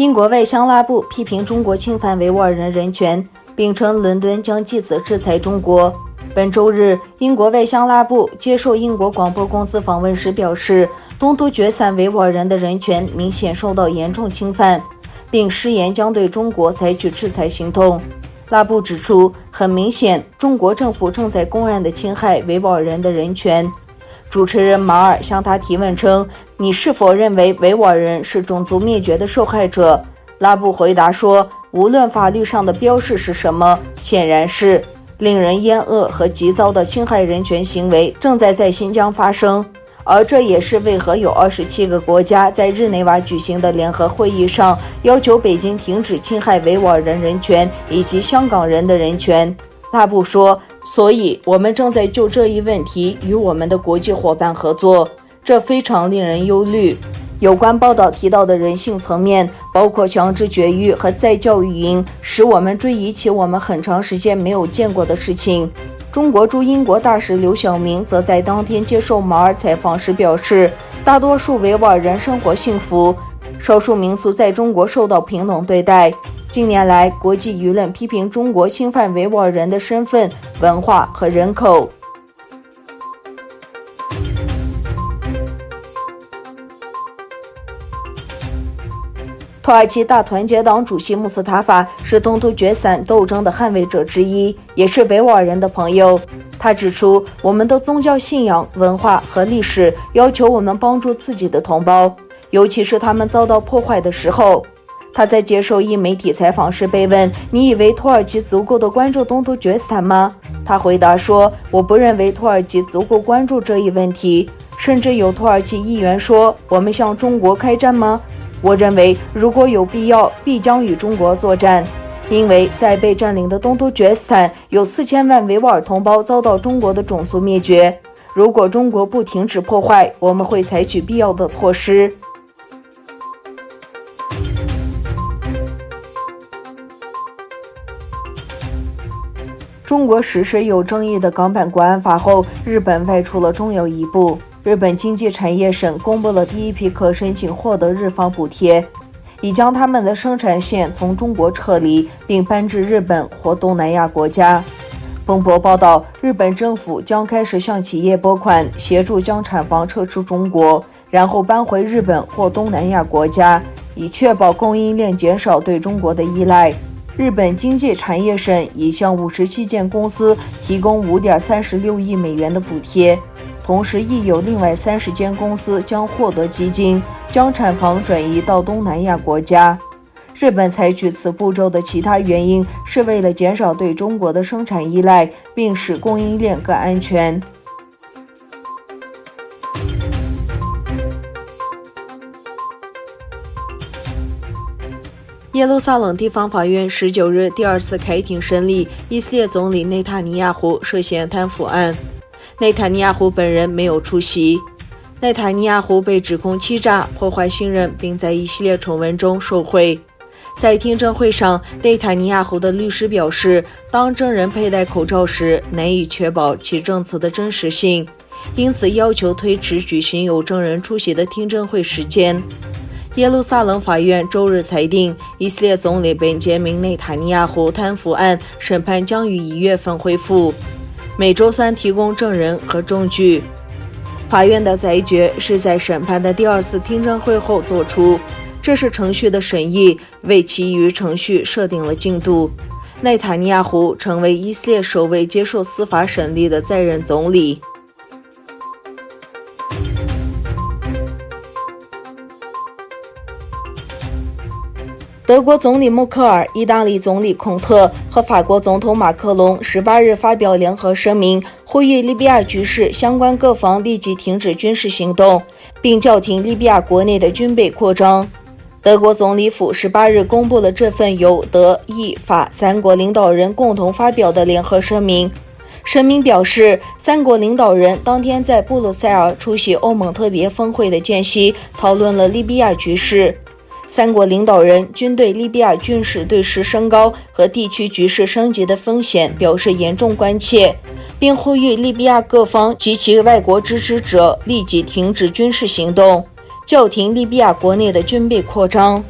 英国外相拉布批评中国侵犯维吾尔人人权，并称伦敦将借此制裁中国。本周日，英国外相拉布接受英国广播公司访问时表示，东突厥散维吾尔人的人权明显受到严重侵犯，并誓言将对中国采取制裁行动。拉布指出，很明显，中国政府正在公然地侵害维吾尔人的人权。主持人马尔向他提问称：“你是否认为维吾尔人是种族灭绝的受害者？”拉布回答说：“无论法律上的标示是什么，显然是令人厌恶和极糟的侵害人权行为正在新疆发生，而这也是为何有27个国家在日内瓦举行的联合会议上要求北京停止侵害维吾尔人人权以及香港人的人权。”拉布说：“所以我们正在就这一问题与我们的国际伙伴合作，这非常令人忧虑。”有关报道提到的人性层面，包括强制绝育和再教育营，使我们追忆起我们很长时间没有见过的事情。中国驻英国大使刘晓明则在当天接受马尔采访时表示，大多数维吾尔人生活幸福，少数民族在中国受到平等对待。近年来，国际舆论批评中国侵犯维吾尔人的身份、文化和人口。土耳其大团结党主席穆斯塔法是东突厥散斗争的捍卫者之一，也是维吾尔人的朋友。他指出，我们的宗教信仰、文化和历史要求我们帮助自己的同胞，尤其是他们遭到破坏的时候。他在接受一媒体采访时被问：“你以为土耳其足够的关注东突厥斯坦吗？”他回答说：“我不认为土耳其足够关注这一问题，甚至有土耳其议员说，我们向中国开战吗？我认为如果有必要，必将与中国作战，因为在被占领的东突厥斯坦有4000万维吾尔同胞遭到中国的种族灭绝。如果中国不停止破坏，我们会采取必要的措施。”中国实施有争议的港版国安法后，日本迈出了重要一步。日本经济产业省公布了第一批可申请获得日方补贴，已将他们的生产线从中国撤离，并搬至日本或东南亚国家。彭博报道，日本政府将开始向企业拨款，协助将厂房撤出中国，然后搬回日本或东南亚国家，以确保供应链减少对中国的依赖。日本经济产业省已向57间公司提供5.36亿美元的补贴，同时亦有另外30间公司将获得基金，将产房转移到东南亚国家。日本采取此步骤的其他原因是为了减少对中国的生产依赖，并使供应链更安全。耶路撒冷地方法院19日第二次开庭审理以色列总理内塔尼亚胡涉嫌贪腐案。内塔尼亚胡本人没有出席。内塔尼亚胡被指控欺诈、破坏信任，并在一系列丑闻中受贿。在听证会上，内塔尼亚胡的律师表示，当证人佩戴口罩时，难以确保其证词的真实性，因此要求推迟举行有证人出席的听证会时间。耶路撒冷法院周日裁定，以色列总理本杰明内塔尼亚胡贪腐案审判将于1月份恢复，每周3提供证人和证据。法院的裁决是在审判的第2次听证会后作出，这是程序的审议，为其余程序设定了进度。内塔尼亚胡成为以色列首位接受司法审理的在任总理。德国总理默克尔、意大利总理孔特和法国总统马克龙18日发表联合声明，呼吁利比亚局势相关各方立即停止军事行动，并叫停利比亚国内的军备扩张。德国总理府18日公布了这份由德、意、法3国领导人共同发表的联合声明。声明表示，3国领导人当天在布鲁塞尔出席欧盟特别峰会的间隙，讨论了利比亚局势。3国领导人均对利比亚军事对峙升高和地区局势升级的风险表示严重关切，并呼吁利比亚各方及其外国支持者立即停止军事行动，叫停利比亚国内的军备扩张。